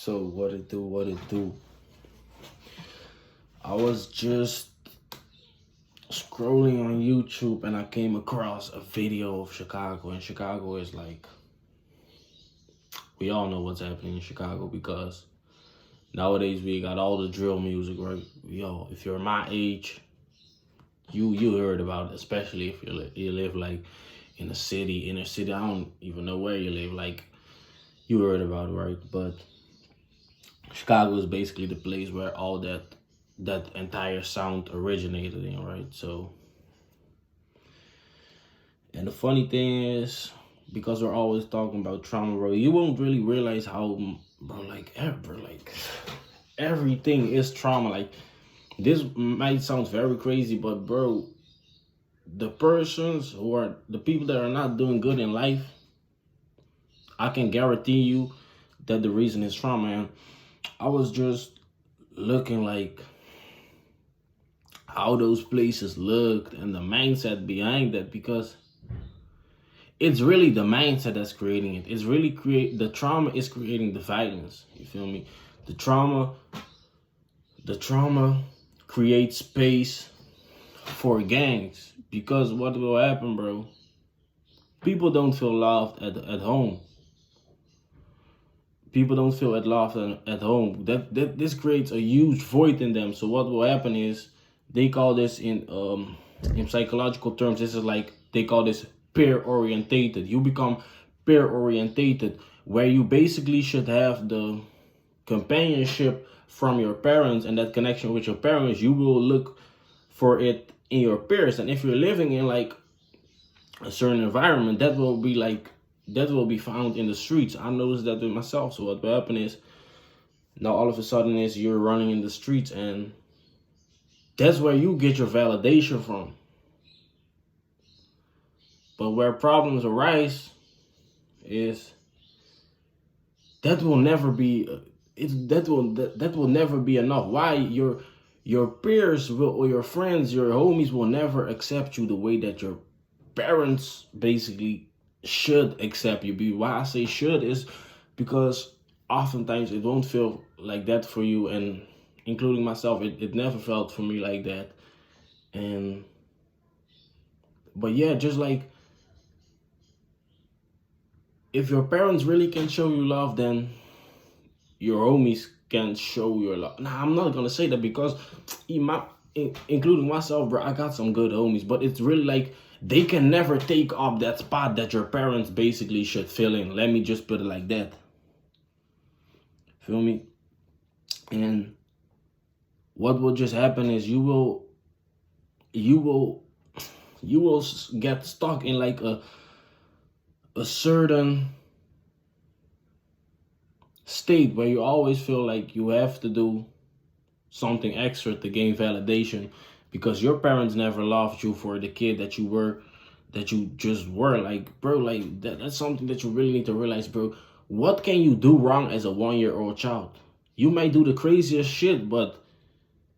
So what it do? I was just scrolling on YouTube and I came across a video of Chicago. And Chicago is like, we all know what's happening in Chicago because nowadays we got all the drill music, right? Yo, if you're my age, you heard about it, especially if you live like in a city, inner city. I don't even know where you live. Like, you heard about it, right? But Chicago is basically the place where all that entire sound originated in, right? So, and the funny thing is, because we're always talking about trauma, bro, you won't really realize how, bro, like everything is trauma. Like, this might sound very crazy, but bro, the persons who are the people that are not doing good in life, I can guarantee you that the reason is trauma. And I was just looking like how those places looked and the mindset behind that, because it's really the mindset that's creating it. It's really the trauma is creating the violence. You feel me? The trauma creates space for gangs, because what will happen, bro? People don't feel loved at home. People don't feel loved at home. That this creates a huge void in them. So what will happen is, they call this in psychological terms, this is like, they call this peer orientated. You become peer orientated, where you basically should have the companionship from your parents, and that connection with your parents, you will look for it in your peers. And if you're living in like a certain environment, that will be found in the streets. I noticed that with myself. So what will happen is, now all of a sudden is you're running in the streets, and that's where you get your validation from. But where problems arise is, that will never be that will never be enough. Why? Your peers will, or your friends, your homies will never accept you the way that your parents basically should accept you. Why I say should is because oftentimes it won't feel like that for you, and including myself, it never felt for me like that. And but yeah, just like, if your parents really can show you love, then your homies can show your love. Now, I'm not gonna say that because, including myself, bro, I got some good homies, but it's really like, they can never take up that spot that your parents basically should fill in. Let me just put it like that. Feel me? And what will just happen is, you will get stuck in like a certain state where you always feel like you have to do something extra to gain validation, because your parents never loved you for the kid that you just were. Like, bro, like that's something that you really need to realize, bro. What can you do wrong as a 1-year-old child? You might do the craziest shit, but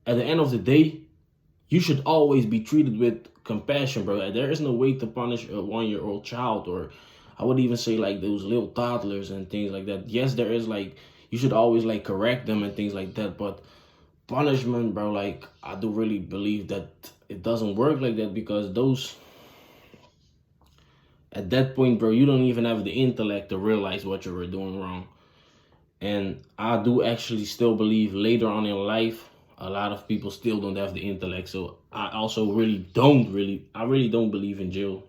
at the end of the day, you should always be treated with compassion, bro. There is no way to punish a 1-year-old child, or I would even say like those little toddlers and things like that. Yes, there is like, you should always like correct them and things like that, but punishment, bro, like, I do really believe that it doesn't work like that, because at that point, bro, you don't even have the intellect to realize what you were doing wrong. And I do actually still believe later on in life, a lot of people still don't have the intellect. So I also I really don't believe in jail.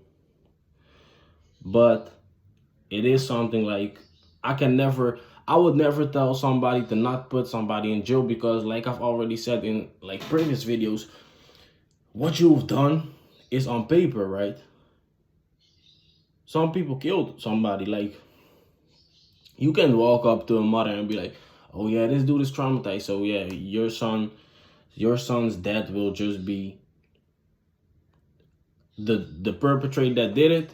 But it is something like, I would never tell somebody to not put somebody in jail, because like I've already said in like previous videos, what you've done is on paper, right? Some people killed somebody. Like, you can walk up to a mother and be like, oh yeah, this dude is traumatized, so yeah, your son's death will just be the perpetrator that did it.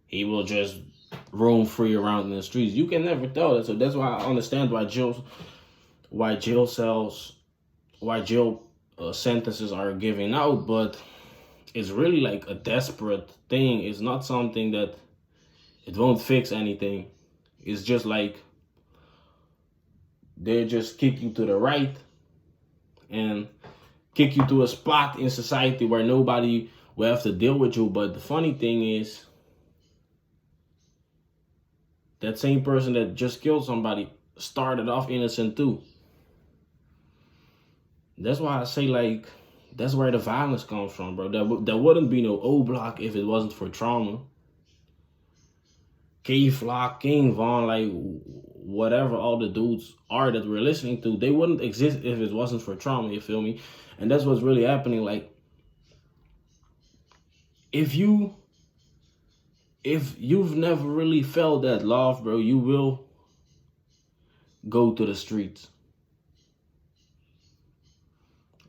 He will just roam free around in the streets. You can never tell that. So that's why I understand why jail sentences are given out. But it's really like a desperate thing. It's not something that, it won't fix anything. It's just like, they just kick you to the right and kick you to a spot in society where nobody will have to deal with you. But the funny thing is, that same person that just killed somebody started off innocent too. That's why I say, like, that's where the violence comes from, bro. There wouldn't be no O Block if it wasn't for trauma. K Flock, King Von, like whatever all the dudes are that we're listening to, they wouldn't exist if it wasn't for trauma, you feel me? And that's what's really happening. Like, if you've never really felt that love, bro, you will go to the streets.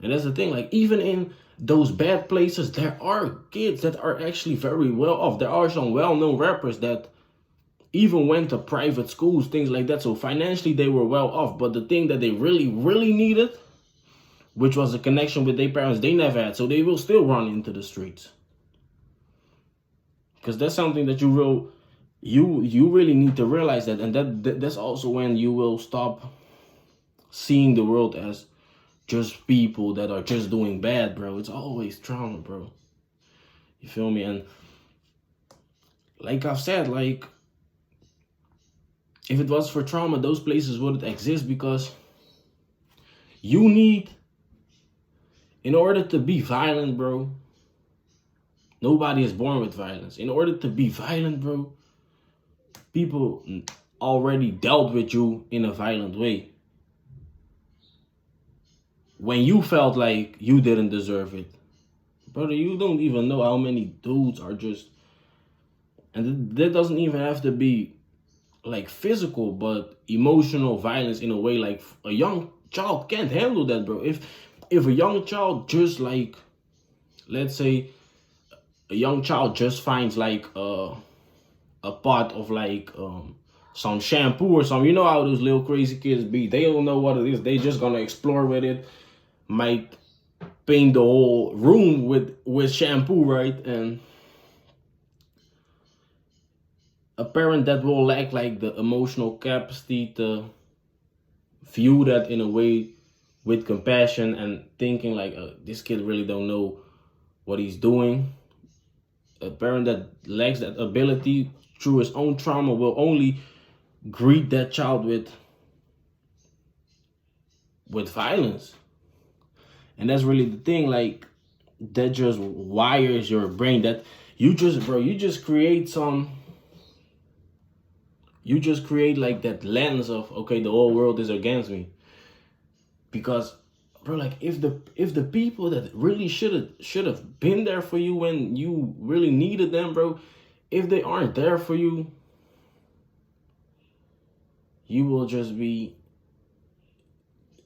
And that's the thing, like, even in those bad places, there are kids that are actually very well off. There are some well-known rappers that even went to private schools, things like that. So financially, they were well off. But the thing that they really, really needed, which was a connection with their parents, they never had. So they will still run into the streets. Because that's something that you really need to realize that. And that's also when you will stop seeing the world as just people that are just doing bad, bro. It's always trauma, bro. You feel me? And like I've said, like, if it was for trauma, those places wouldn't exist, because you need, in order to be violent, bro, nobody is born with violence. In order to be violent, bro, people already dealt with you in a violent way. When you felt like you didn't deserve it. Brother, you don't even know how many dudes are just, and that doesn't even have to be like physical, but emotional violence in a way. Like, a young child can't handle that, bro. If a young child just, like, let's say a young child just finds like a pot of like some shampoo or something, you know how those little crazy kids be. They don't know what it is. They just gonna explore with it. Might paint the whole room with shampoo, right? And a parent that will lack like the emotional capacity to view that in a way with compassion and thinking like, this kid really don't know what he's doing. A parent that lacks that ability through his own trauma will only greet that child with violence. And that's really the thing, like, that just wires your brain. That you just create like that lens of, okay, the whole world is against me. Because, bro, like, if the people that really should have been there for you when you really needed them, bro, if they aren't there for you, you will just be,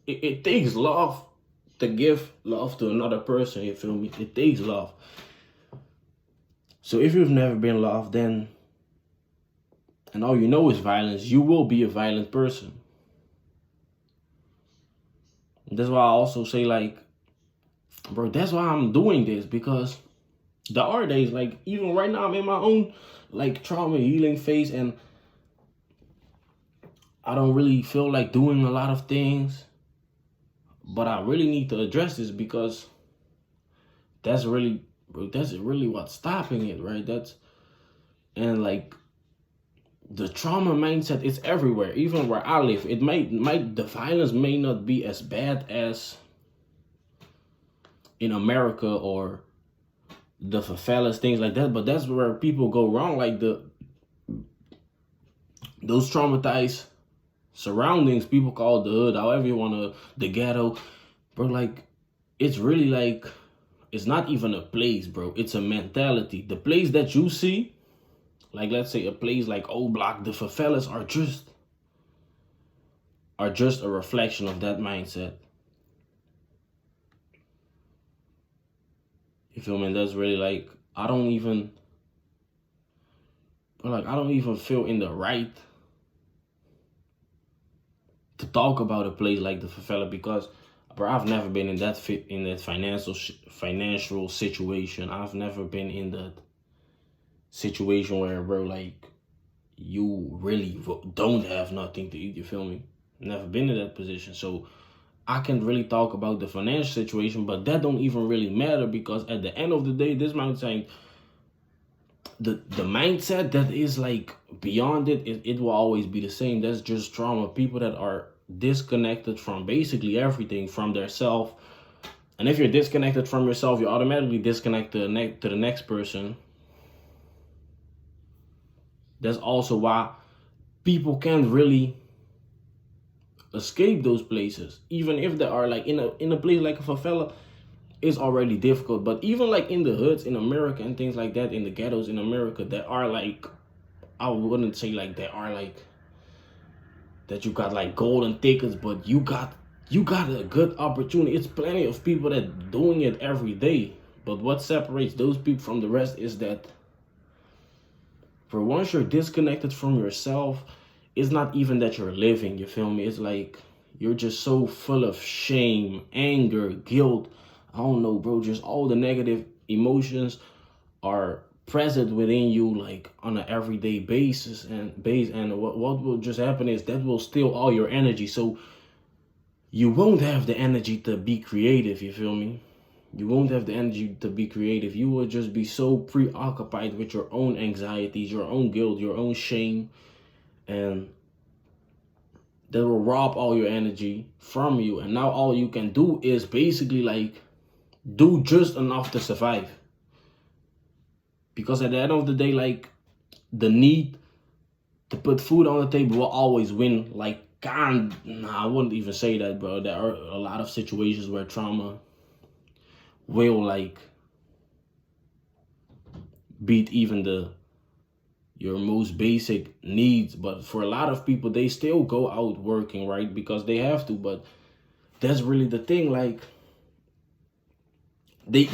it takes love to give love to another person, you feel me? It takes love. So if you've never been loved, then, and all you know is violence, you will be a violent person. That's why I also say, like, bro, that's why I'm doing this, because there are days, like, even right now, I'm in my own, like, trauma healing phase, and I don't really feel like doing a lot of things, but I really need to address this, because that's really, bro, that's really what's stopping it, right? And like, the trauma mindset is everywhere, even where I live. It the violence may not be as bad as in America or the favelas, things like that, but that's where people go wrong. Like, those traumatized surroundings, people call it the hood, however you want to, the ghetto, bro, like, it's really like, it's not even a place, bro. It's a mentality. The place that you see, like, let's say a place like O Block, the favelas are just a reflection of that mindset. You feel me? And that's really like, I don't even feel in the right to talk about a place like the favela, because, bro, I've never been in that financial situation. I've never been in that situation where, bro, like, you really don't have nothing to eat, you feel me? never been in that position. So I can really talk about the financial situation, but that don't even really matter, because at the end of the day, this might saying the mindset that is like beyond it will always be the same. That's just trauma. People that are disconnected from basically everything, from their self. And if you're disconnected from yourself, you automatically disconnect to the next person. That's also why people can't really escape those places. Even if they are like in a place like a favela, it's already difficult. But even like in the hoods in America and things like that, in the ghettos in America, that are like, I wouldn't say like they are like that you got like golden tickets, but you got a good opportunity. It's plenty of people that doing it every day. But what separates those people from the rest is that, for once you're disconnected from yourself, it's not even that you're living, you feel me? It's like you're just so full of shame, anger, guilt. I don't know, bro. Just all the negative emotions are present within you, like on an everyday basis. And what will just happen is that will steal all your energy. So you won't have the energy to be creative, you feel me? You won't have the energy to be creative. You will just be so preoccupied with your own anxieties, your own guilt, your own shame, and that will rob all your energy from you. And now all you can do is basically like do just enough to survive. Because at the end of the day, like, the need to put food on the table will always win. Like, I wouldn't even say that, bro. There are a lot of situations where trauma will like beat even your most basic needs. But for a lot of people, they still go out working, right? Because they have to. But that's really the thing. Like, they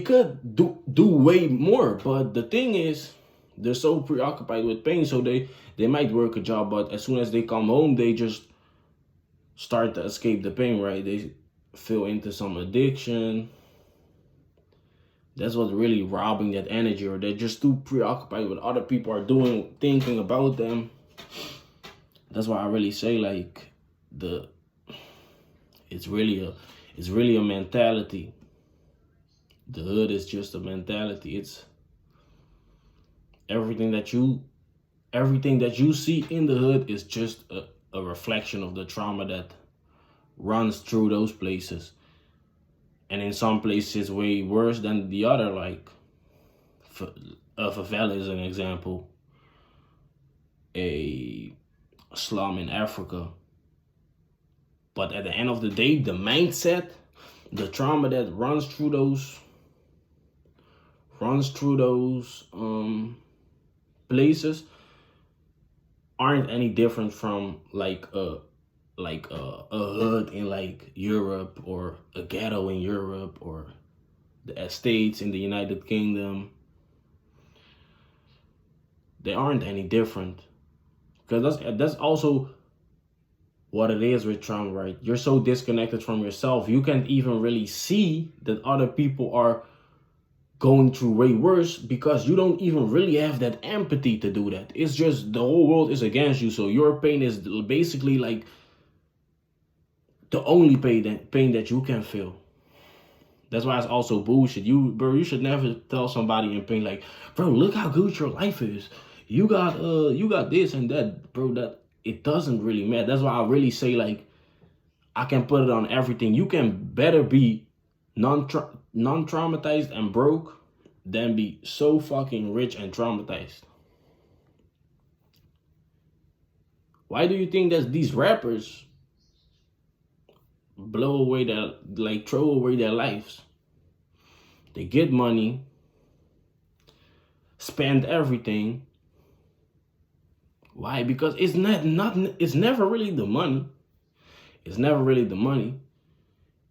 could do way more, but the thing is, they're so preoccupied with pain, so they might work a job, but as soon as they come home, they just start to escape the pain, right? They feel into some addiction. That's what's really robbing that energy, or they're just too preoccupied with other people are doing, thinking about them. That's why I really say, like, it's really a mentality. The hood is just a mentality. It's everything that you see in the hood is just a reflection of the trauma that runs through those places. And in some places way worse than the other. Like, a favela is an example, a slum in Africa. But at the end of the day, the mindset, the trauma that runs through those places aren't any different from like a hood in like Europe, or a ghetto in Europe, or the estates in the United Kingdom. They aren't any different, because that's also what it is with trauma, right? You're so disconnected from yourself, you can't even really see that other people are going through way worse, because you don't even really have that empathy to do that. It's just the whole world is against you, so your pain is basically like the only pain that you can feel. That's why it's also bullshit. You should never tell somebody in pain like, bro, look how good your life is. You got this and that, bro. That it doesn't really matter. That's why I really say, like, I can put it on everything. You can better be non-traumatized and broke than be so fucking rich and traumatized. Why do you think that these rappers throw away their lives? They get money, spend everything. Why? Because it's never really the money. It's never really the money.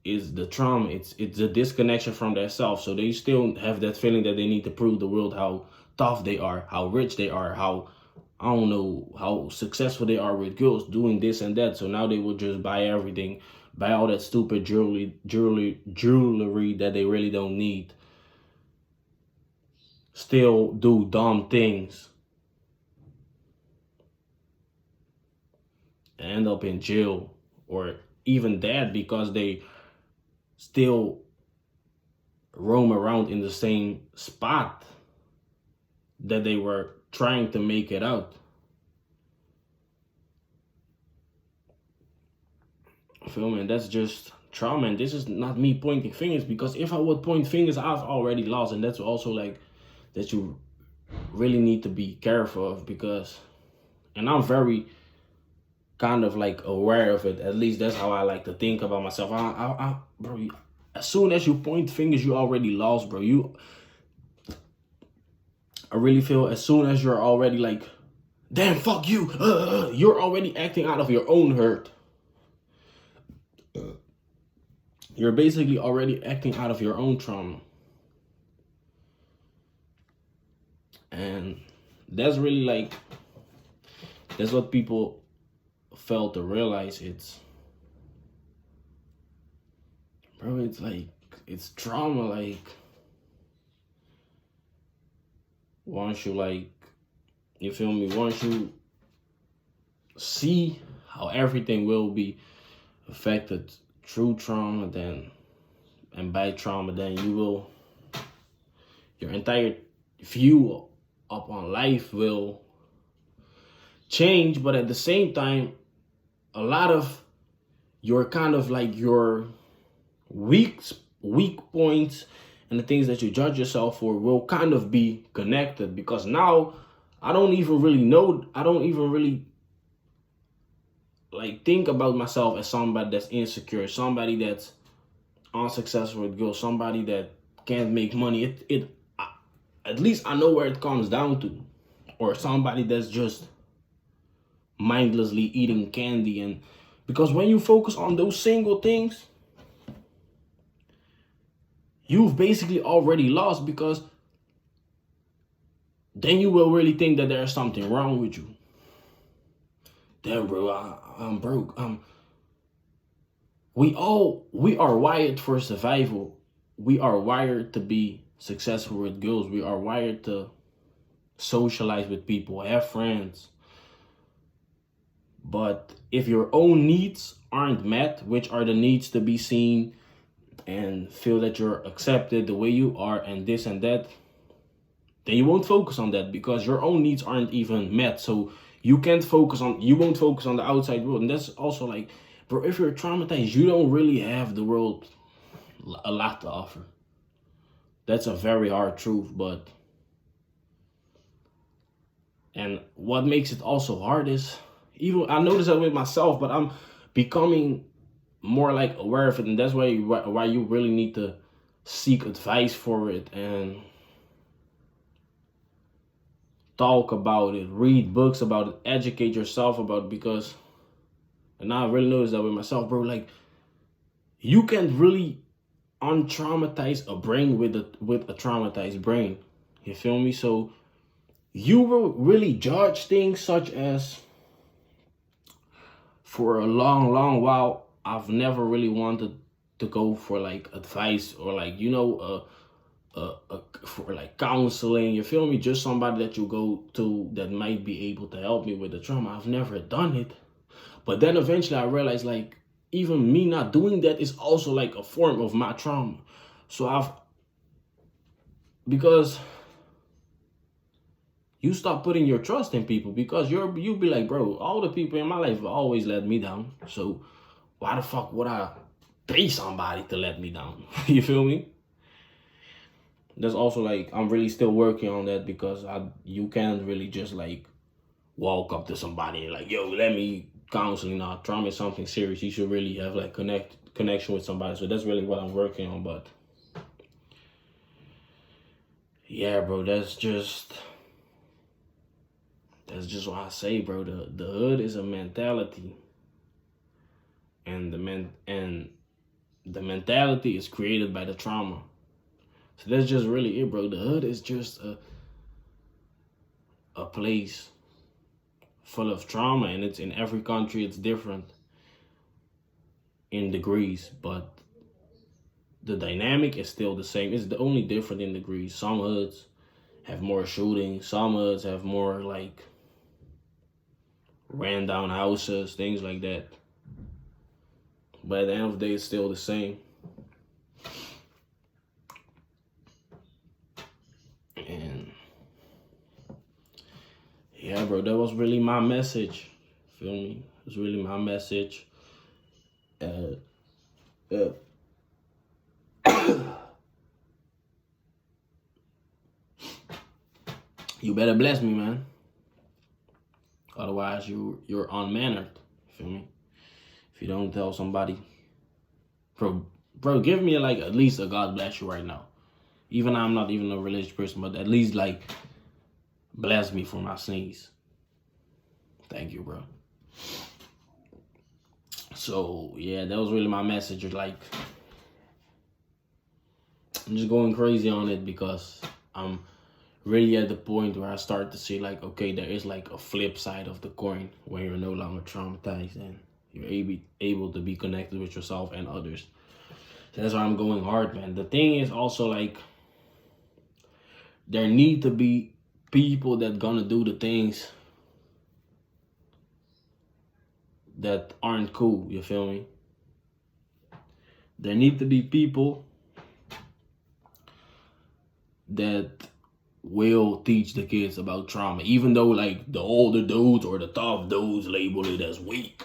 It's the trauma. It's the disconnection from their self. So they still have that feeling that they need to prove the world how tough they are, how rich they are, how, I don't know, how successful they are with girls doing this and that. So now they will just buy everything, buy all that stupid jewelry that they really don't need. Still do dumb things. and end up in jail or even dead because they still roam around in the same spot that they were trying to make it out. Feel me? And that's just trauma. And this is not me pointing fingers, because if I would point fingers, I've already lost. And that's also like that you really need to be careful of, because, and I'm very kind of like aware of it. At least that's how I like to think about myself. Bro, as soon as you point fingers, you already lost, bro. I really feel as soon as you're already like, damn, fuck you, you're already acting out of your own hurt. You're basically already acting out of your own trauma. And that's really like, that's what people fail to realize. It's, bro, it's like, it's trauma. Like, once you like, you feel me? Once you see how everything will be affected through trauma, then, and by trauma, then you will, your entire view up on life will change. But at the same time, a lot of your kind of like your weak points and the things that you judge yourself for will kind of be connected, because now I don't even really like think about myself as somebody that's insecure, somebody that's unsuccessful with girls, somebody that can't make money. At least I know where it comes down to. Or somebody that's just mindlessly eating candy. And because when you focus on those single things, you've basically already lost, because then you will really think that there's something wrong with you. Damn, bro, I'm broke. We are wired for survival. We are wired to be successful with girls. We are wired to socialize with people, have friends. But if your own needs aren't met, which are the needs to be seen and feel that you're accepted the way you are and this and that, then you won't focus on that, because your own needs aren't even met. So you won't focus on the outside world. And that's also like, bro, if you're traumatized, you don't really have the world a lot to offer. That's a very hard truth. But, and what makes it also hard is, even I notice that with myself, but I'm becoming more like aware of it. And that's why you really need to seek advice for it and talk about it, read books about it, educate yourself about it. Because, and I really noticed that with myself, bro, like, you can't really untraumatize a brain with a traumatized brain. You feel me? So you will really judge things such as, for a long while, I've never really wanted to go for like advice or like, for like counseling. You feel me? Just somebody that you go to that might be able to help me with the trauma. I've never done it. But then eventually I realized, like, even me not doing that is also like a form of my trauma. So because you stop putting your trust in people, because you'll be like, bro, all the people in my life have always let me down. So why the fuck would I pay somebody to let me down? You feel me? There's also like, I'm really still working on that, because you can't really just like walk up to somebody and like, yo, let me counsel. Now, trauma is something serious. You should really have like connection with somebody. So that's really what I'm working on. But yeah, bro, that's just what I say, bro. The hood is a mentality, and the mentality is created by the trauma. So that's just really it, bro. The hood is just a place full of trauma, and it's in every country. It's different in degrees, but the dynamic is still the same. It's the only different in degrees. Some hoods have more shooting. Some hoods have more like ran down houses, things like that. But at the end of the day, it's still the same. And yeah, bro, that was really my message. Feel me? It was really my message. Uh, you better bless me, man. Otherwise, you're unmannered. Feel me? If you don't tell somebody, bro, give me like at least a God bless you right now. Even I'm not even a religious person, but at least like bless me for my sneeze. Thank you, bro. So yeah, that was really my message. Like, I'm just going crazy on it because I'm really at the point where I start to see like, okay, there is like a flip side of the coin when you're no longer traumatized and you're able to be connected with yourself and others. So that's why I'm going hard, man. The thing is also like, there need to be people that gonna do the things that aren't cool, you feel me? There need to be people that will teach the kids about trauma, even though like the older dudes or the tough dudes label it as weak.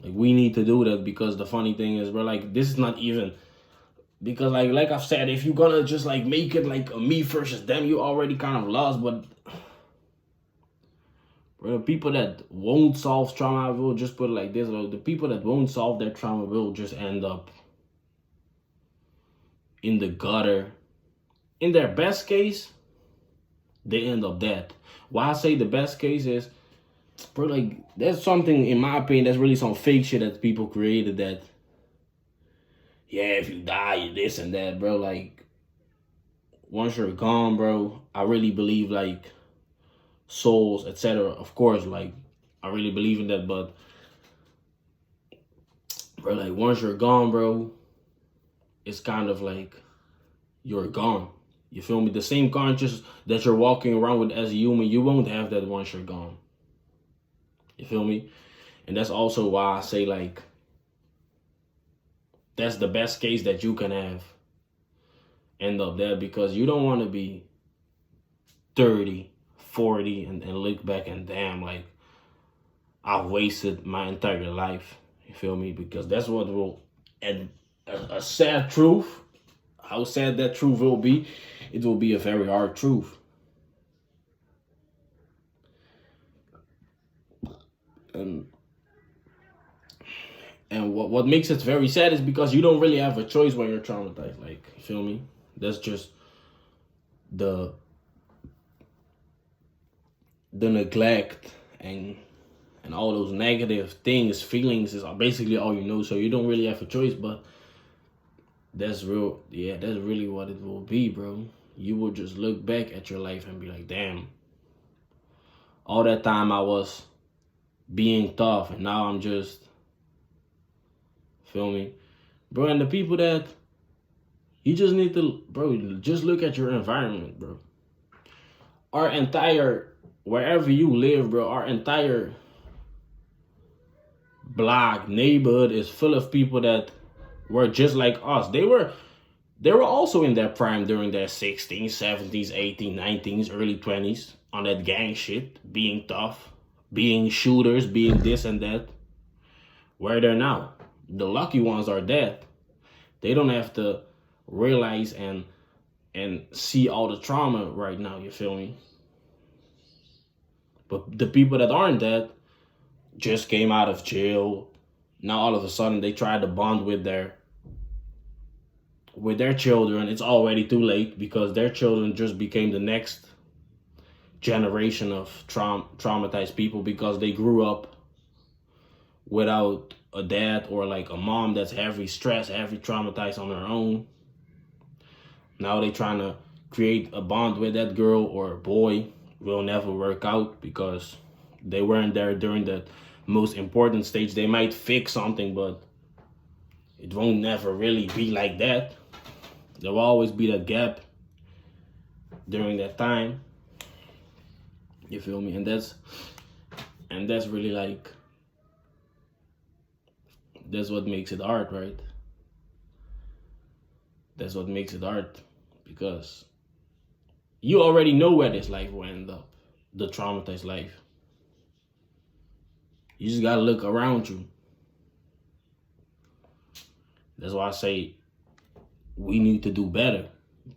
Like, we need to do that because the funny thing is, we're like, this is not even, because like I've said, if you're gonna just like make it like a me versus them, you already kind of lost. But bro, the people that won't solve trauma, will just put it like this, the people that won't solve their trauma will just end up in the gutter. In their best case, they end up dead. Why I say the best case is, bro, like, there's something, in my opinion, that's really some fake shit that people created that, yeah, if you die, you this and that, bro. Like, once you're gone, bro, I really believe, like, souls, etc. Of course, like, I really believe in that, but, bro, like, once you're gone, bro, it's kind of like you're gone. You feel me? The same conscious that you're walking around with as a human, you won't have that once you're gone. You feel me? And that's also why I say, like, that's the best case that you can have. End up there, because you don't want to be 30, 40 and look back and damn, like, I've wasted my entire life. You feel me? Because that's what will, and a sad truth, how sad that truth will be, it will be a very hard truth. And what makes it very sad is because you don't really have a choice when you're traumatized. Like, you feel me? That's just the neglect and all those negative things, feelings is basically all you know. So you don't really have a choice. But that's real. Yeah, that's really what it will be, bro. You will just look back at your life and be like, damn, all that time I was being tough and now I'm just, feel me? Bro, and the people that, you just need to, bro, just look at your environment, bro. Our entire, wherever you live, bro, our entire block, neighborhood is full of people that were just like us. They were also in their prime during their 16s, 17s, 18s, 19s, early 20s on that gang shit, being tough, being shooters, being this and that. Where they're now, the lucky ones are dead. They don't have to realize and see all the trauma right now, you feel me? But the people that aren't dead just came out of jail. Now all of a sudden they try to bond with their children. It's already too late because their children just became the next generation of traumatized people because they grew up without a dad or like a mom that's heavy stressed, heavy traumatized on her own. Now they trying to create a bond with that girl or boy. Will never work out because they weren't there during the most important stage. They might fix something, but it won't never really be like that. There will always be that gap during that time. You feel me? And that's really like, that's what makes it art, right? That's what makes it art, because you already know where this life will end up, the traumatized life. You just gotta look around you. That's why I say we need to do better.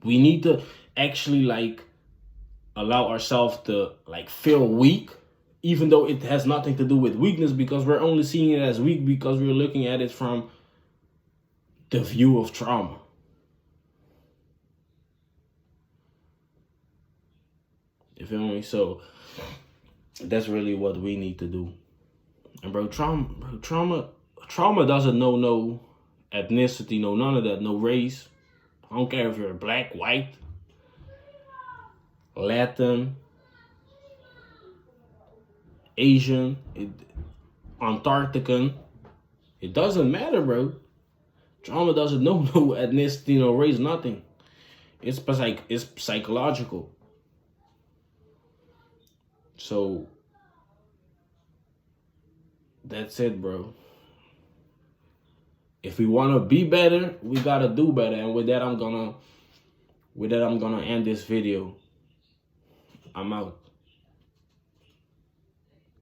We need to actually like allow ourselves to like feel weak, even though it has nothing to do with weakness, because we're only seeing it as weak because we're looking at it from the view of trauma. You feel me? So that's really what we need to do. And bro, trauma doesn't know no ethnicity, no none of that, no race. I don't care if you're black, white, Latin, Asian, Antarctican. It doesn't matter, bro. Trauma doesn't know no ethnicity, no race, nothing. It's psychological. So that's it, bro. If we want to be better, we gotta do better. And with that, I'm gonna end this video. I'm out.